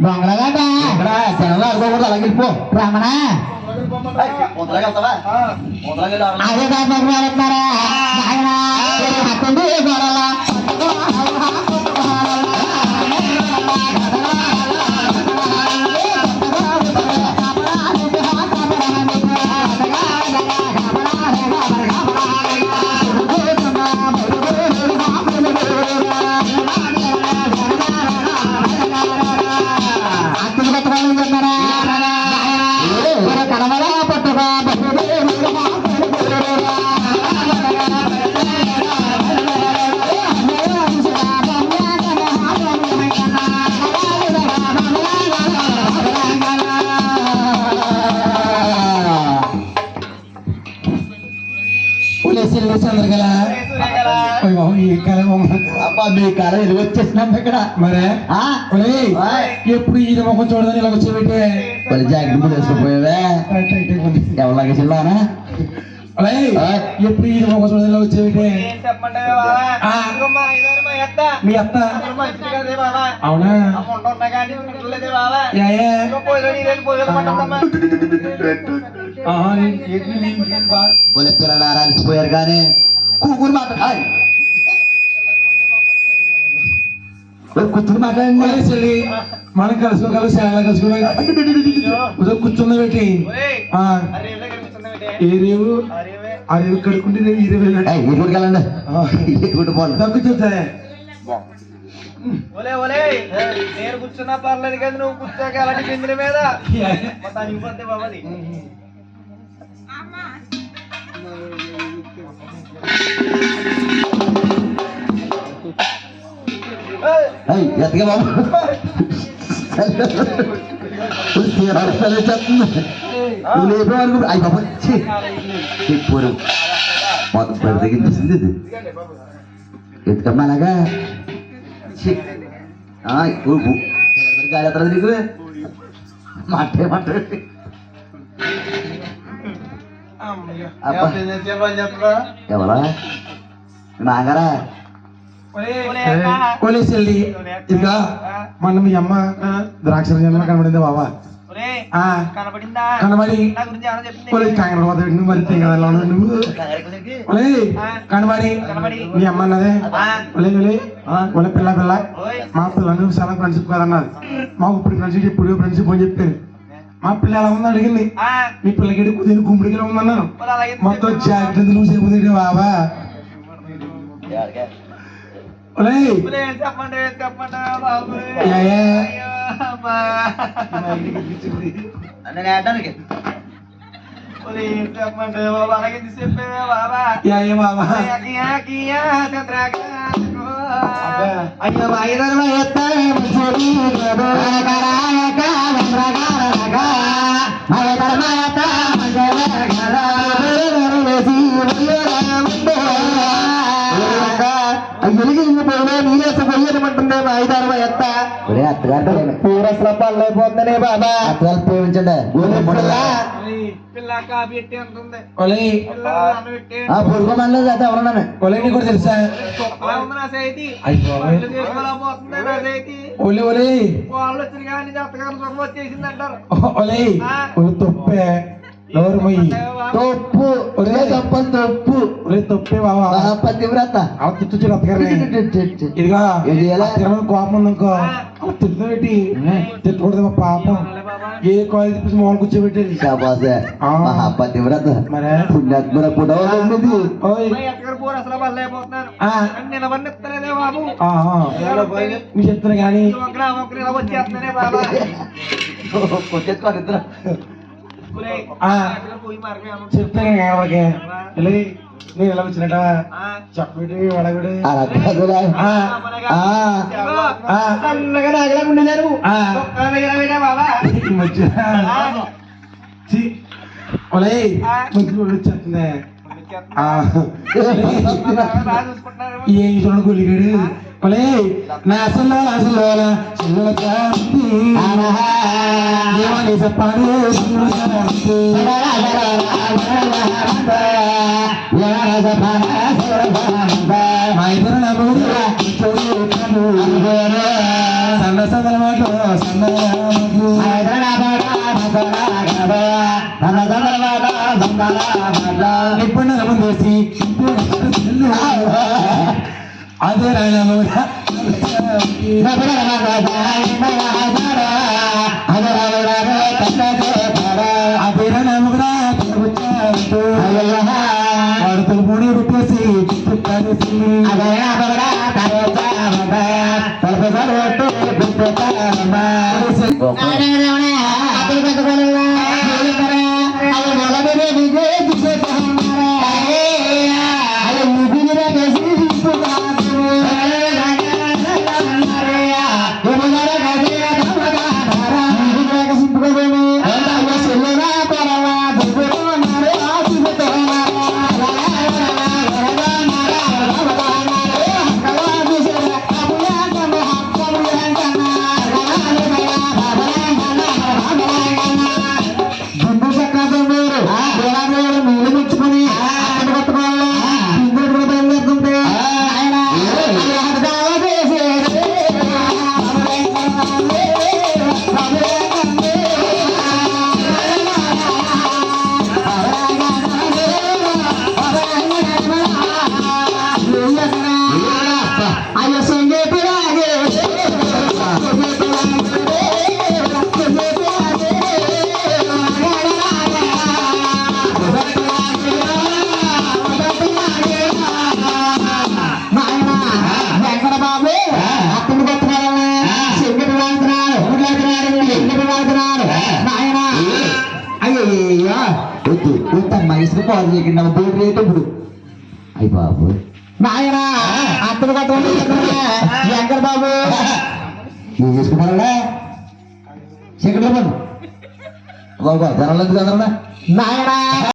బొంగళగడ్డ సెలవులు ఆడుకోకూడదు అలాగే పో రమణ అదే దాంట్లోకి వెళ్తున్నారా ఆయన హత్తండి గొడవల మీ కాలం ఎలుగు వచ్చేసినాం ఇక్కడ మరి ఎప్పుడు ఈ ముఖం చూడదని ఇలా వచ్చేబెట్టే మరి జాగ్రత్త వేసుకుపోయావే ఎవరిలాగే చిల్లానా ఎప్పుడు ఈ ముఖం చూడదని ఇలా వచ్చేబెట్టే మీ అత్త అవునా పిల్లలు అలసిపోయారు కానీ కూకుని మాట్లాడాలి కూర్చుని మాట్లాడండి మనం కలుసుకోగలం చాలా కలుసుకున్నా కూర్చుందా పెట్టి ఏ రేవు ఆ రేవు కడుక్కుంటే ఈ రేవు వెళ్ళండి దగ్గు చూస్తా నేను కూర్చున్నా పర్లేదు కదా నువ్వు కూర్చోక అలాంటి పిందిల మీద బాబాది ఎత్తగా బాబు అయ్యి బాబు చెప్పారు మొత్తం పడి తగ్గించేసింది ఇది ఎత్తుకమ్మాలాగా గాలి ఎత్తరా నీకు మాట్లాడి ఎవరా నాగారా కొలేసెల్లి ఇక మొన్న మీ అమ్మ ద్రాక్ష కనబడిందా బాబా కనబడి మరి నువ్వు కనబడి మీ అమ్మ అన్నదే పిల్ల పిల్ల మా పిల్లలు చాలా ఫ్రెండ్షిప్ కదన్నది మాకు ఇప్పుడు ఫ్రెండ్షిప్ ఇప్పుడు ఫ్రెండ్షిప్ అని చెప్పాను మా పిల్ల ఎలా ఉందో అడిగింది మీ పిల్లకి కుదిరి గుంపుడికి ఎలా ఉందన్నాను మొత్తం జాగ్రత్త నువ్వు చెబుతుంది బాబా చెప్పండి పూరస్లైపోతుందనే బాబా అత్తగారు ప్రేమించండి పురుగుమనలేదు అయితే ఎవరన్నా ఒలేని కూడా తెలుసా ఒలి ఒలి తొప్పే ఎవరు మొయ్యి తప్పు ఒరే తప్పని తప్పు ఒరే తప్పే బాబా పతివ్రత అలా తిట్టుచ్చాడు అత్తగారు ఇదిగా కోపం ఉందనుకో అలా తిట్టుబెట్టి తిట్టకూడదు పాపం ఏ కాలేజ్ తీసి మోహన్ కూర్చోబెట్టేది పతివ్రత పుణ్యాత్మర కూడా మీ చెప్తాను కానీ చెప్తాను నేను ఎలా వచ్చినట చెప్పటి వడగడు నాగలా ఉండేదారు మంచి వచ్చేస్తుంది ఏం చూడండి గులిగాడు మళ్ళీ నా అసలు ఏమని చెప్పాలి మా ఇద్దరు సన్న సదల మాట ఇప్పుడు ముందేసి అదే రాయన వాడుతలు పూని పెట్టేసి మైసుకు పాలు చేయకుండా బోర్డు రేటు ఇప్పుడు అయ్యి బాబు నాయన అత్తలు కట్టండి శంకర్ బాబు నువ్వు చేసుకున్నారా చీకట్లో పడు బాబా జనాలు నాయన